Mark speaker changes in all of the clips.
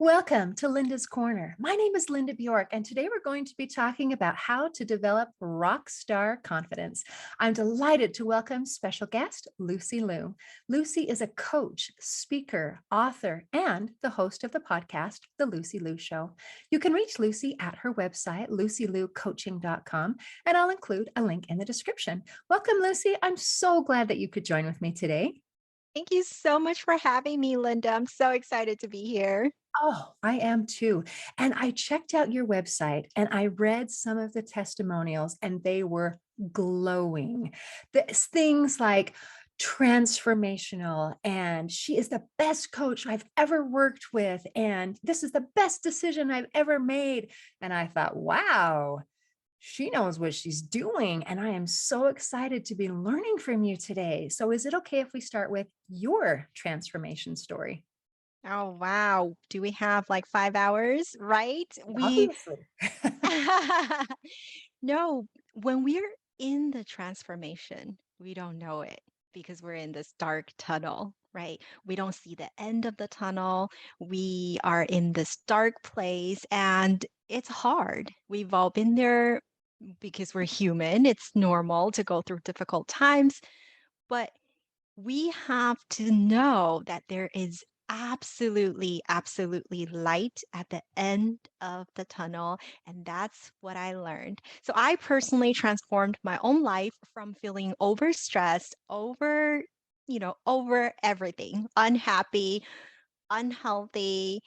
Speaker 1: Welcome to Linda's Corner. My name is Linda Bjork, and today we're going to be talking about how to develop rock star confidence. I'm delighted to welcome special guest Lucy Liu. Lucy is a coach, speaker, author, and the host of the podcast, The Lucy Liu Show. You can reach Lucy at her website, lucyliucoaching.com, and I'll include a link in the description. Welcome, Lucy. I'm so glad that you could join with me today.
Speaker 2: Thank you so much for having me, Linda. I'm so excited to be here.
Speaker 1: Oh, I am too. And I checked out your website and I read some of the testimonials and they were glowing. Things like transformational and she is the best coach I've ever worked with and this is the best decision I've ever made. And I thought, wow, she knows what she's doing. And I am so excited to be learning from you today. So is it okay if we start with your transformation story?
Speaker 2: Oh, wow. Do we have like 5 hours? Right?
Speaker 1: Obviously.
Speaker 2: No, when we're in the transformation, we don't know it because we're in this dark tunnel, right? We don't see the end of the tunnel. We are in this dark place and it's hard. We've all been there because we're human. It's normal to go through difficult times, but we have to know that there is absolutely light at the end of the tunnel. And that's what I learned. So I personally transformed my own life from feeling overstressed, over everything, unhappy, unhealthy.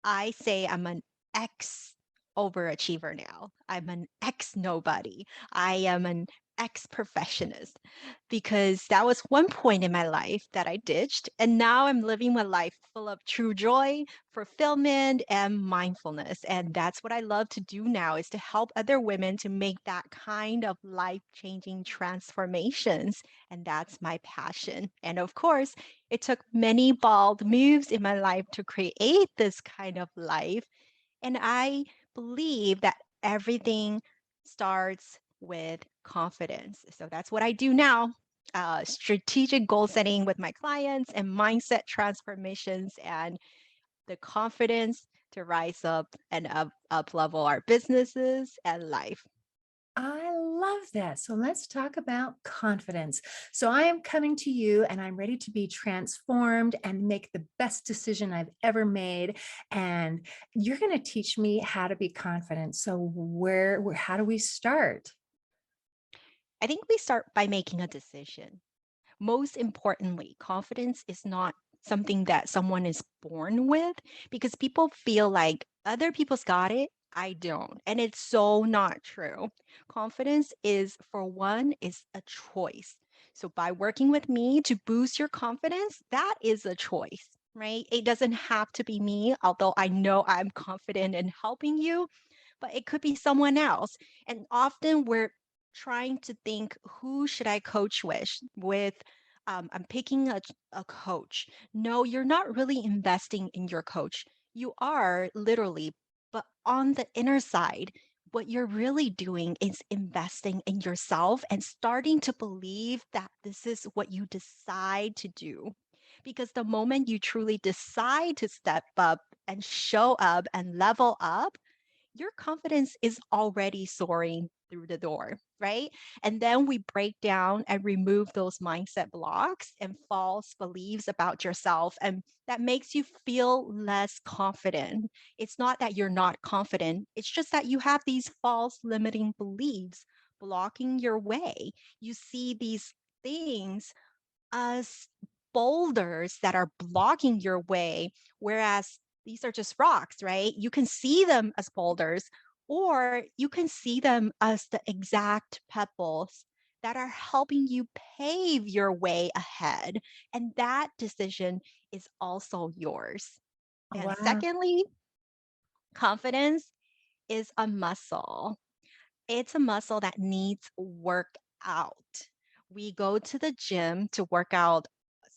Speaker 2: I say I'm an ex overachiever now. I'm an ex nobody. I am an ex perfectionist because that was one point in my life that I ditched. And now I'm living my life full of true joy, fulfillment, and mindfulness. And that's what I love to do now is to help other women to make that kind of life-changing transformations. And that's my passion. And of course, it took many bold moves in my life to create this kind of life. And I believe that everything starts with confidence. So that's what I do now. Strategic goal setting with my clients and mindset transformations and the confidence to rise up and up level our businesses and life.
Speaker 1: I love that. So let's talk about confidence. So I am coming to you and I'm ready to be transformed and make the best decision I've ever made. And you're going to teach me how to be confident. So how do we start?
Speaker 2: I think we start by making a decision. Most importantly, confidence is not something that someone is born with because people feel like other people's got it. I don't. And it's so not true. Confidence is, for one, is a choice. So by working with me to boost your confidence, that is a choice, right? It doesn't have to be me, although I know I'm confident in helping you, but it could be someone else. And often we're trying to think, who should I coach with I'm picking a coach. No, you're not really investing in your coach. You are literally, but on the inner side, what you're really doing is investing in yourself and starting to believe that this is what you decide to do. Because the moment you truly decide to step up and show up and level up, your confidence is already soaring through the door, right? And then we break down and remove those mindset blocks and false beliefs about yourself. And that makes you feel less confident. It's not that you're not confident, it's just that you have these false limiting beliefs blocking your way. You see these things as boulders that are blocking your way, whereas these are just rocks, right? You can see them as boulders, or you can see them as the exact pebbles that are helping you pave your way ahead. And that decision is also yours. And
Speaker 1: Wow.
Speaker 2: secondly, confidence is a muscle. It's a muscle that needs work out. We go to the gym to work out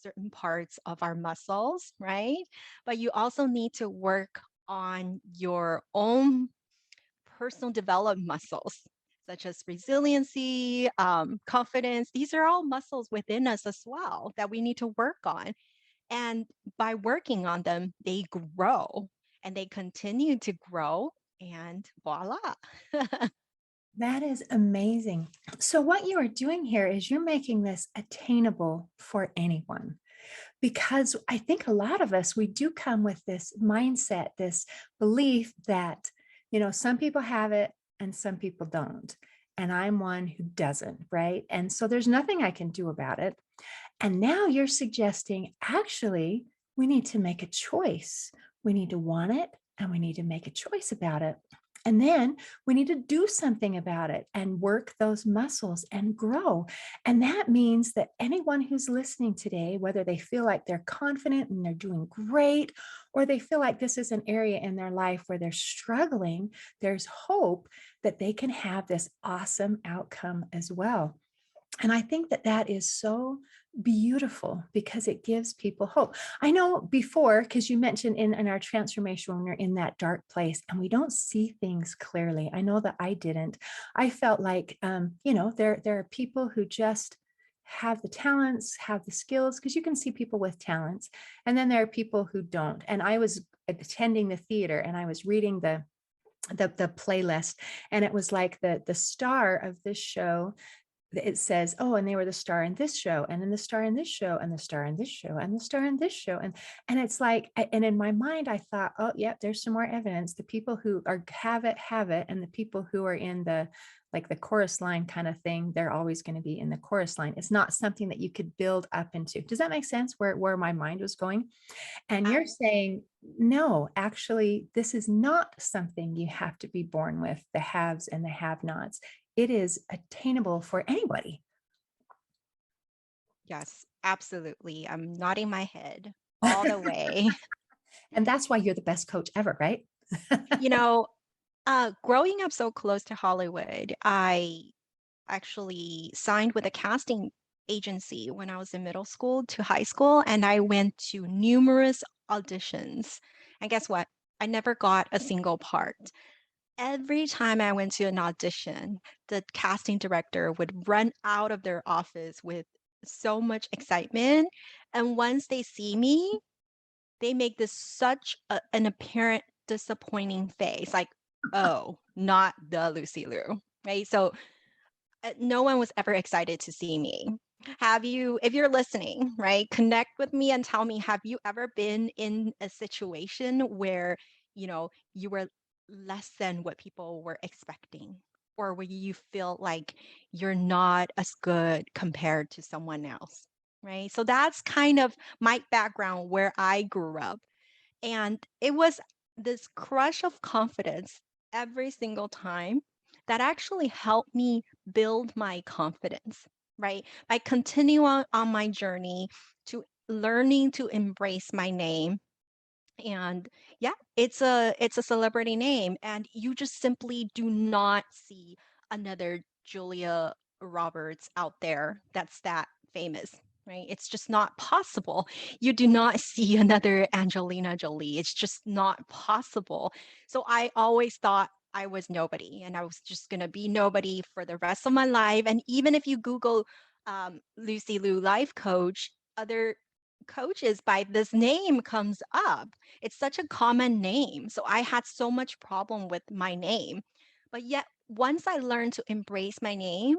Speaker 2: certain parts of our muscles, right? But you also need to work on your own personal development muscles, such as resiliency, confidence. These are all muscles within us as well that we need to work on. And by working on them, they grow. and they continue to grow, and voila.
Speaker 1: That is amazing. So, what you are doing here is you're making this attainable for anyone. Because I think a lot of us, we do come with this mindset, this belief that, some people have it and some people don't. And I'm one who doesn't, right? And so there's nothing I can do about it. And now you're suggesting actually we need to make a choice. We need to want it and we need to make a choice about it. And then we need to do something about it and work those muscles and grow. And that means that anyone who's listening today, whether they feel like they're confident and they're doing great, or they feel like this is an area in their life where they're struggling, there's hope that they can have this awesome outcome as well. And I think that that is so beautiful because it gives people hope. I know before, because you mentioned in our transformation, when we're in that dark place and we don't see things clearly. I know that I didn't. I felt like, there are people who just have the talents, have the skills, because you can see people with talents. And then there are people who don't. And I was attending the theater and I was reading the playlist, and it was like the star of this show, it says, oh, and they were the star in this show, and then the star in this show, and the star in this show, and the star in this show. And it's like, and in my mind, I thought, oh, yep, there's some more evidence. The people who are have it, and the people who are in the like the chorus line kind of thing, they're always going to be in the chorus line. It's not something that you could build up into. Does that make sense where my mind was going? And
Speaker 2: Uh,
Speaker 1: you're saying, no, actually, this is not something you have to be born with, the haves and the have nots. It is attainable for anybody.
Speaker 2: yes, absolutely. I'm nodding my head all the way.
Speaker 1: And that's why you're the best coach ever, right?
Speaker 2: You know, growing up so close to Hollywood, I actually signed with a casting agency when I was in middle school to high school, and I went to numerous auditions. And guess what? I never got a single part. Every time I went to an audition, the casting director would run out of their office with so much excitement. And once they see me, they make this such an apparent disappointing face, like, oh, not the Lucy Liu, right? So no one was ever excited to see me. Have you, if you're listening, right, connect with me and tell me, have you ever been in a situation where, you were less than what people were expecting? Or where you feel like you're not as good compared to someone else, right? So that's kind of my background where I grew up. And it was this crush of confidence every single time that actually helped me build my confidence, right? I continue on my journey to learning to embrace my name. And yeah, it's a celebrity name, and you just simply do not see another Julia Roberts out there that's that famous, right? It's just not possible. You do not see another Angelina Jolie. It's just not possible. So I always thought I was nobody, and I was just going to be nobody for the rest of my life. And even if you Google Lucy Liu life coach, other coaches by this name comes up. It's such a common name. So I had so much problem with my name. But yet once I learned to embrace my name,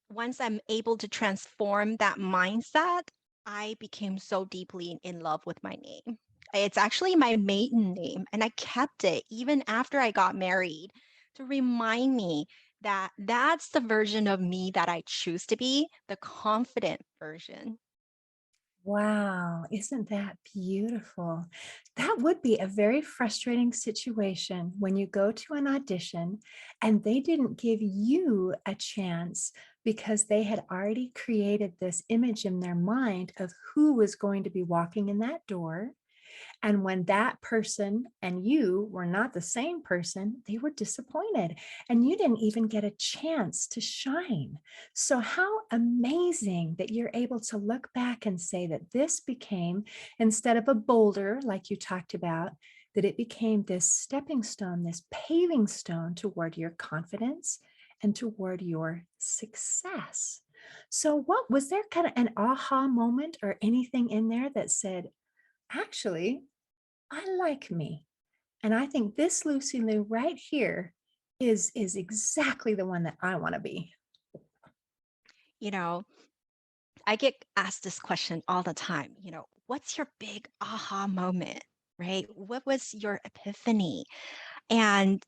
Speaker 2: once I'm able to transform that mindset, I became so deeply in love with my name. It's actually my maiden name, and I kept it even after I got married to remind me that that's the version of me that I choose to be, the confident version.
Speaker 1: Wow, isn't that beautiful? That would be a very frustrating situation when you go to an audition and they didn't give you a chance because they had already created this image in their mind of who was going to be walking in that door. And when that person and you were not the same person, they were disappointed and you didn't even get a chance to shine. So, how amazing that you're able to look back and say that this became, instead of a boulder like you talked about, that it became this stepping stone, this paving stone toward your confidence and toward your success. So, what was there kind of an aha moment or anything in there that said, actually, I like me. And I think this Lucy Liu right here is exactly the one that I want to be.
Speaker 2: You know, I get asked this question all the time, what's your big aha moment, right? What was your epiphany? And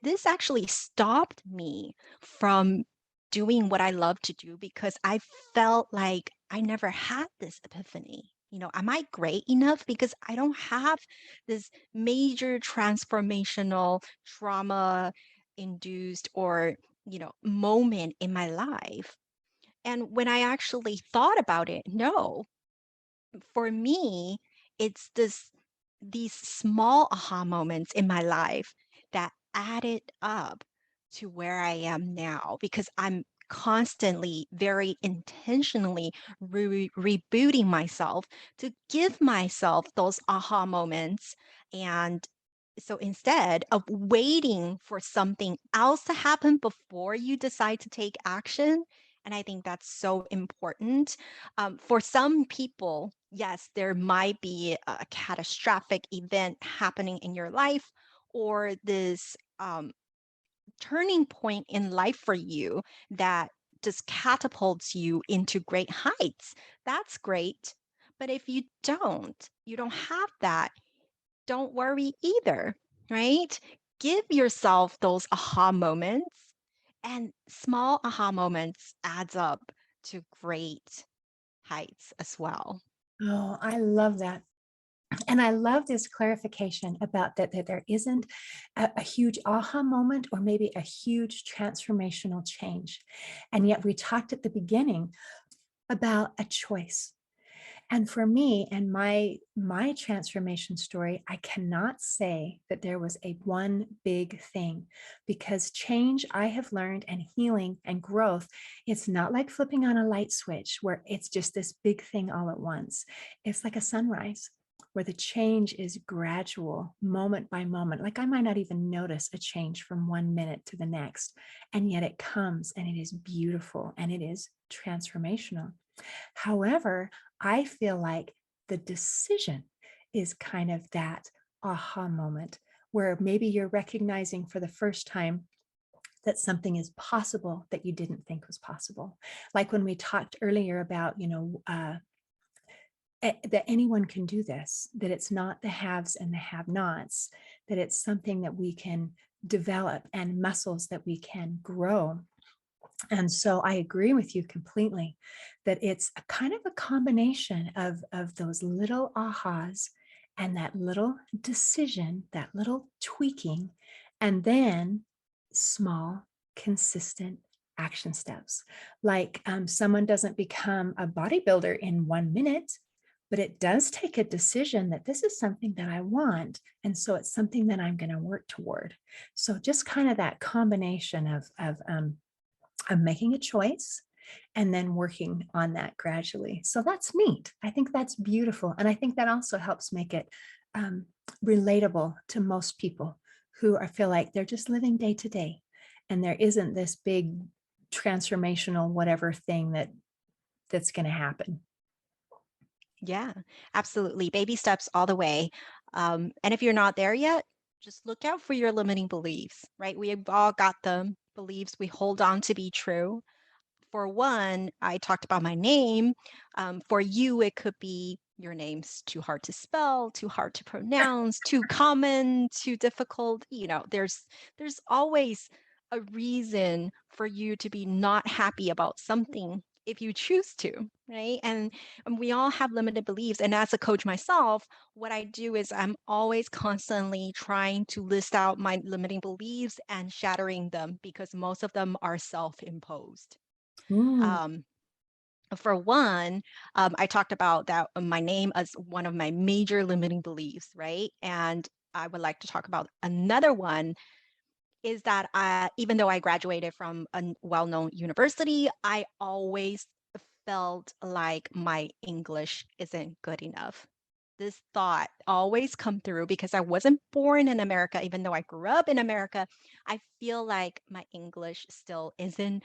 Speaker 2: this actually stopped me from doing what I love to do because I felt like I never had this epiphany. Am I great enough? Because I don't have this major transformational trauma induced or, moment in my life. And when I actually thought about it, no, for me, it's these small aha moments in my life that added up to where I am now because I'm constantly, very intentionally rebooting myself to give myself those aha moments. And so instead of waiting for something else to happen before you decide to take action, and I think that's so important. For some people, yes, there might be a catastrophic event happening in your life or this turning point in life for you that just catapults you into great heights. That's great. But if you don't have that, don't worry either, right? Give yourself those aha moments, and small aha moments adds up to great heights as well.
Speaker 1: Oh, I love that. And I love this clarification about that there isn't a huge aha moment or maybe a huge transformational change. And yet we talked at the beginning about a choice. And for me and my transformation story, I cannot say that there was a one big thing, because change, I have learned, and healing and growth, it's not like flipping on a light switch where it's just this big thing all at once. It's like a sunrise where the change is gradual, moment by moment. Like I might not even notice a change from 1 minute to the next, and yet it comes and it is beautiful and it is transformational. However, I feel like the decision is kind of that aha moment where maybe you're recognizing for the first time that something is possible that you didn't think was possible. Like when we talked earlier about, that anyone can do this, that it's not the haves and the have nots, that it's something that we can develop and muscles that we can grow. And so I agree with you completely that it's a kind of a combination of those little ahas and that little decision, that little tweaking, and then small, consistent action steps. Like someone doesn't become a bodybuilder in 1 minute, but it does take a decision that this is something that I want. And so it's something that I'm going to work toward. So just kind of that combination of making a choice and then working on that gradually. So that's neat. I think that's beautiful. And I think that also helps make it um, relatable to most people who feel like they're just living day to day. And there isn't this big transformational whatever thing that's going to happen.
Speaker 2: Yeah, absolutely. Baby steps all the way. And if you're not there yet, just look out for your limiting beliefs, right? We've all got them, beliefs we hold on to be true. For one, I talked about my name. For you, it could be your name's too hard to spell, too hard to pronounce, too common, too difficult. There's always a reason for you to be not happy about something if you choose to, right? And we all have limited beliefs. And as a coach myself, what I do is I'm always constantly trying to list out my limiting beliefs and shattering them because most of them are self-imposed.
Speaker 1: Mm.
Speaker 2: Um, for one, I talked about that my name as one of my major limiting beliefs, right? And I would like to talk about another one is that even though I graduated from a well-known university, I always felt like my English isn't good enough. This thought always come through because I wasn't born in America, even though I grew up in America. I feel like my English still isn't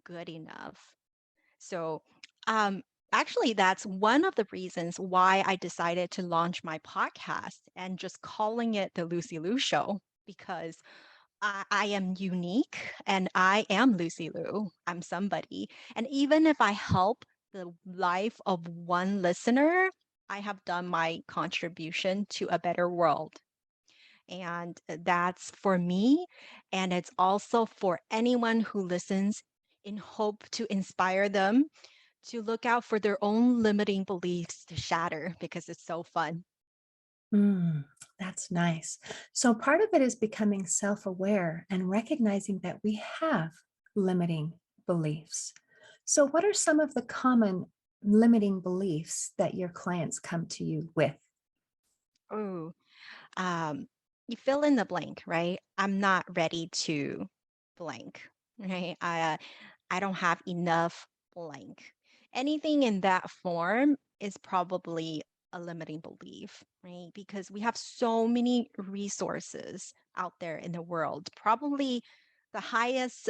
Speaker 2: good enough. So, Actually, that's one of the reasons why I decided to launch my podcast and just calling it the Lucy Liu Show, because I am unique and I am Lucy Liu. I'm somebody. And even if I help the life of one listener, I have done my contribution to a better world. And that's for me. And it's also for anyone who listens in hope to inspire them to look out for their own limiting beliefs to shatter because it's so fun.
Speaker 1: Mm, that's nice. So part of it is becoming self-aware and recognizing that we have limiting beliefs. So what are some of the common limiting beliefs that your clients come to you with?
Speaker 2: Oh, um, you fill in the blank, right? I'm not ready to blank, right? I don't have enough blank. Anything in that form is probably a limiting belief, right? Because we have so many resources out there in the world. Probably the highest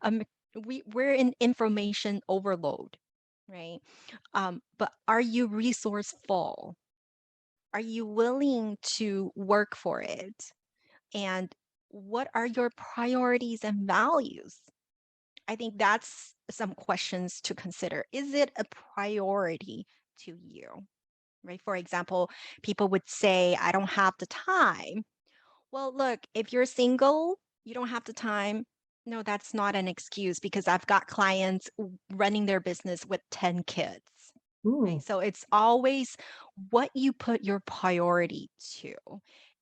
Speaker 2: um we're in information overload, right? But are you resourceful? Are you willing to work for it? And what are your priorities and values? I think that's some questions to consider. Is it a priority to you? Right? For example, people would say, I don't have the time. Well, look, if you're single, you don't have the time. No, that's not an excuse because I've got clients running their business with 10 kids. Right.
Speaker 1: Ooh,
Speaker 2: So it's always what you put your priority to.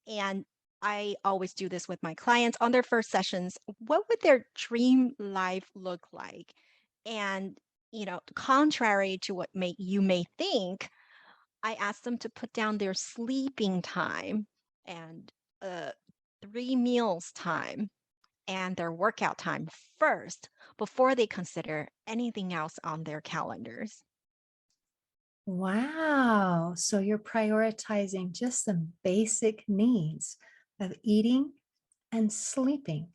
Speaker 2: And I always do this with my clients on their first sessions. What would their dream life look like? And, contrary to what you may think, I ask them to put down their sleeping time and uh, 3 meals time and their workout time first before they consider anything else on their calendars.
Speaker 1: wow. So you're prioritizing just some basic needs of eating and sleeping.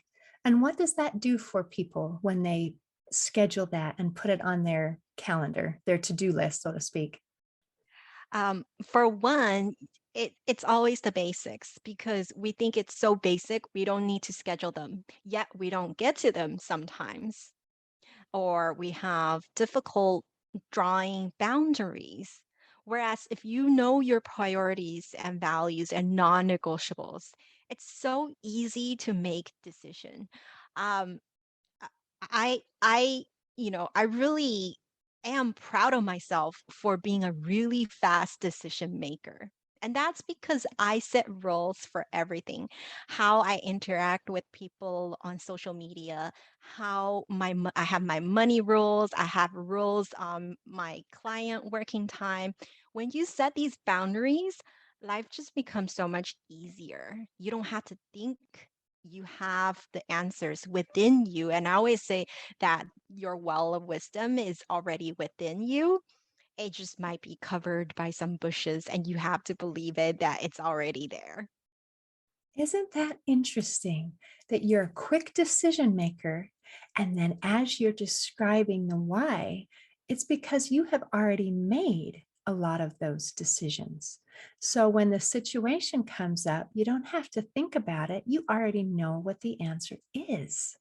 Speaker 1: And what does that do for people when they schedule that and put it on their calendar, their to-do list, so to speak?
Speaker 2: For one, it's always the basics because we think it's so basic, we don't need to schedule them. Yet we don't get to them sometimes, or we have difficult drawing boundaries. Whereas if you know your priorities and values and non-negotiables, it's so easy to make decision. Um, I really am proud of myself for being a really fast decision maker. And that's because I set rules for everything. How I interact with people on social media, I have my money rules, I have rules on my client working time. When you set these boundaries, life just becomes so much easier. You don't have to think, you have the answers within you. And I always say that your well of wisdom is already within you. It just might be covered by some bushes, and you have to believe it that it's already there.
Speaker 1: Isn't that interesting that you're a quick decision maker? And then as you're describing the why, it's because you have already made a lot of those decisions. So when the situation comes up, you don't have to think about it. You already know what the answer is.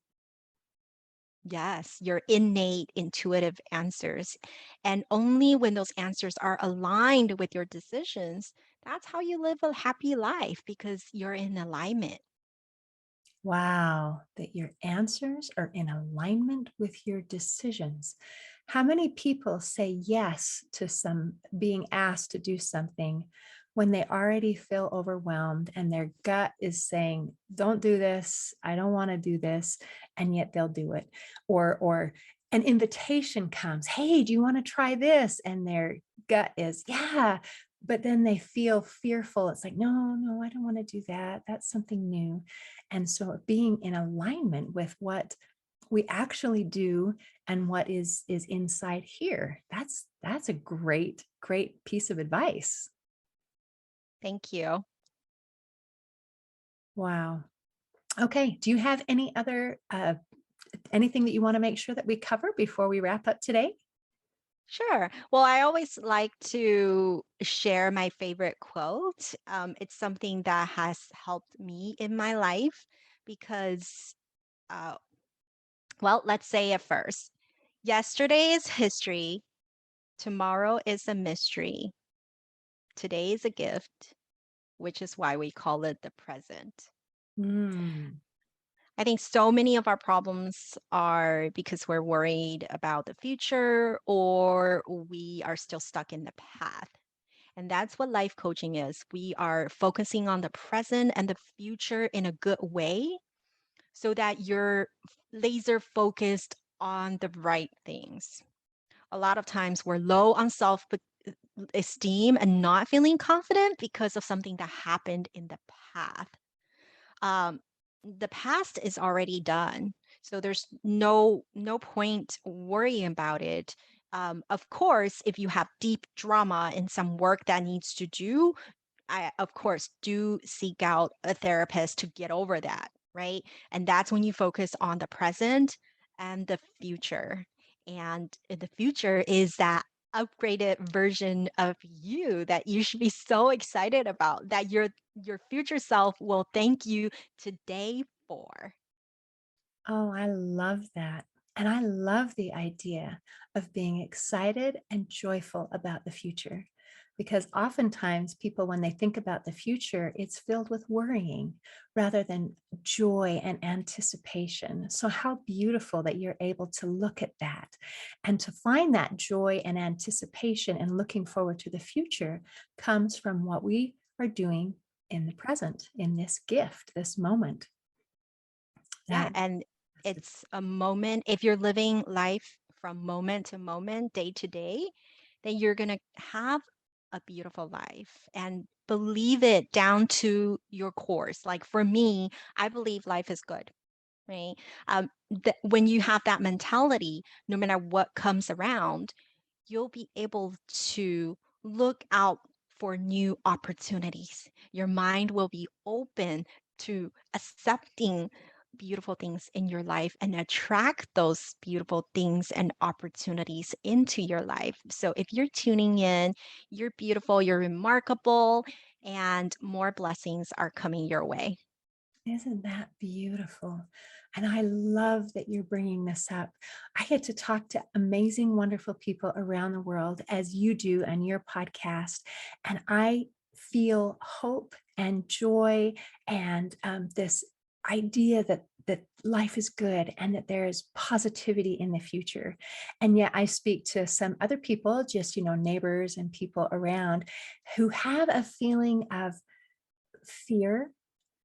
Speaker 2: Yes, your innate intuitive answers. And only when those answers are aligned with your decisions, that's how you live a happy life because you're in alignment.
Speaker 1: Wow, that your answers are in alignment with your decisions. How many people say yes to some being asked to do something when they already feel overwhelmed and their gut is saying, don't do this, I don't want to do this, and yet they'll do it. Or an invitation comes, hey, do you want to try this? And their gut is, yeah, but then they feel fearful. It's like, no, I don't want to do that. That's something new. And so being in alignment with what we actually do and what is inside here, that's a great piece of advice.
Speaker 2: Thank you.
Speaker 1: Wow. Okay, do you have any other anything that you want to make sure that we cover before we wrap up today?
Speaker 2: Sure. Well, I always like to share my favorite quote. It's something that has helped me in my life because, uh, well, let's say it first. Yesterday is history. Tomorrow is a mystery. Today is a gift, which is why we call it the present.
Speaker 1: Mm.
Speaker 2: I think so many of our problems are because we're worried about the future or we are still stuck in the past. And that's what life coaching is. We are focusing on the present and the future in a good way so that you're laser focused on the right things. A lot of times we're low on self esteem and not feeling confident because of something that happened in the past. um, the past is already done, so there's no point worrying about it. Of course, if you have deep drama in some work that needs to do, I of course do seek out a therapist to get over that, right? And that's when you focus on the present and the future. And the future is that upgraded version of you that you should be so excited about, that your future self will thank you today for.
Speaker 1: Oh, I love that. And I love the idea of being excited and joyful about the future. Because oftentimes, people, when they think about the future, it's filled with worrying rather than joy and anticipation. So, how beautiful that you're able to look at that and to find that joy and anticipation and looking forward to the future comes from what we are doing in the present, in this gift, this moment.
Speaker 2: Yeah,
Speaker 1: That
Speaker 2: and it's a moment. If you're living life from moment to moment, day to day, then you're going to have a beautiful life and believe it down to your course. Like for me, I believe life is good, right? When you have that mentality, no matter what comes around, you'll be able to look out for new opportunities. Your mind will be open to accepting beautiful things in your life and attract those beautiful things and opportunities into your life. So if you're tuning in, you're beautiful, you're remarkable, and more blessings are coming your way.
Speaker 1: Isn't that beautiful? And I love that you're bringing this up. I get to talk to amazing, wonderful people around the world as you do on your podcast. And I feel hope and joy and this idea that life is good and that there is positivity in the future. And yet I speak to some other people, just, neighbors and people around who have a feeling of fear,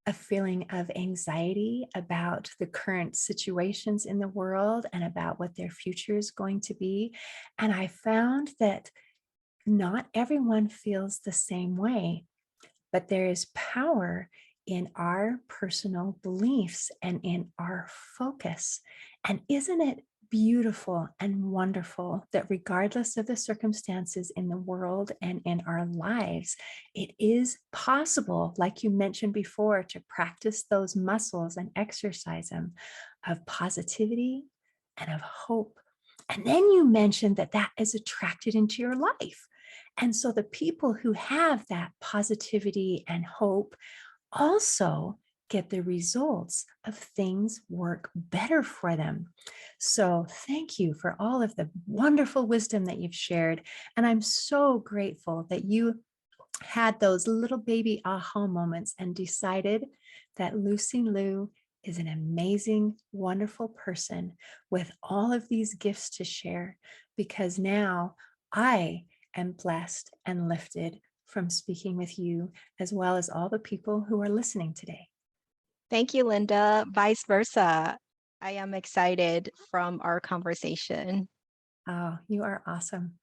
Speaker 1: a feeling of anxiety about the current situations in the world and about what their future is going to be. And I found that not everyone feels the same way, but there is power in our personal beliefs and in our focus. And isn't it beautiful and wonderful that regardless of the circumstances in the world and in our lives, it is possible, like you mentioned before, to practice those muscles and exercise them of positivity and of hope. And then you mentioned that that is attracted into your life. And so the people who have that positivity and hope also get the results of things work better for them. So thank you for all of the wonderful wisdom that you've shared. And I'm so grateful that you had those little baby aha moments and decided that Lucy Liu is an amazing, wonderful person with all of these gifts to share, because now I am blessed and lifted from speaking with you, as well as all the people who are listening today.
Speaker 2: Thank you, Linda. Vice versa. I am excited from our conversation.
Speaker 1: Oh, you are awesome.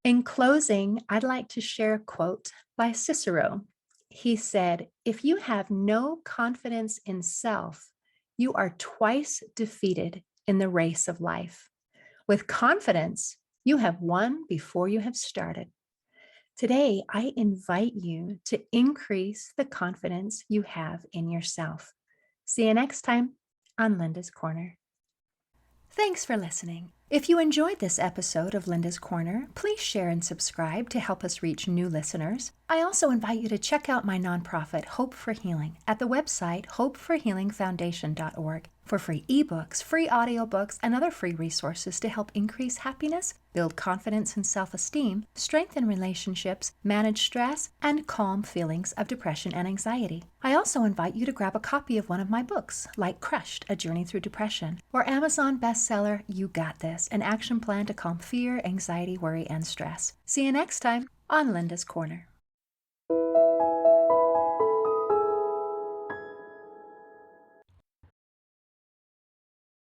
Speaker 1: In closing, I'd like to share a quote by Cicero. He said, "If you have no confidence in self, you are twice defeated in the race of life. With confidence, you have won before you have started." Today, I invite you to increase the confidence you have in yourself. See you next time on Linda's Corner. Thanks for listening. If you enjoyed this episode of Linda's Corner, please share and subscribe to help us reach new listeners. I also invite you to check out my nonprofit, Hope for Healing, at the website hopeforhealingfoundation.org for free ebooks, free audiobooks, and other free resources to help increase happiness, build confidence and self-esteem, strengthen relationships, manage stress, and calm feelings of depression and anxiety. I also invite you to grab a copy of one of my books, like Crushed, A Journey Through Depression, or Amazon bestseller, You Got This, an action plan to calm fear, anxiety, worry, and stress. See you next time on Linda's Corner.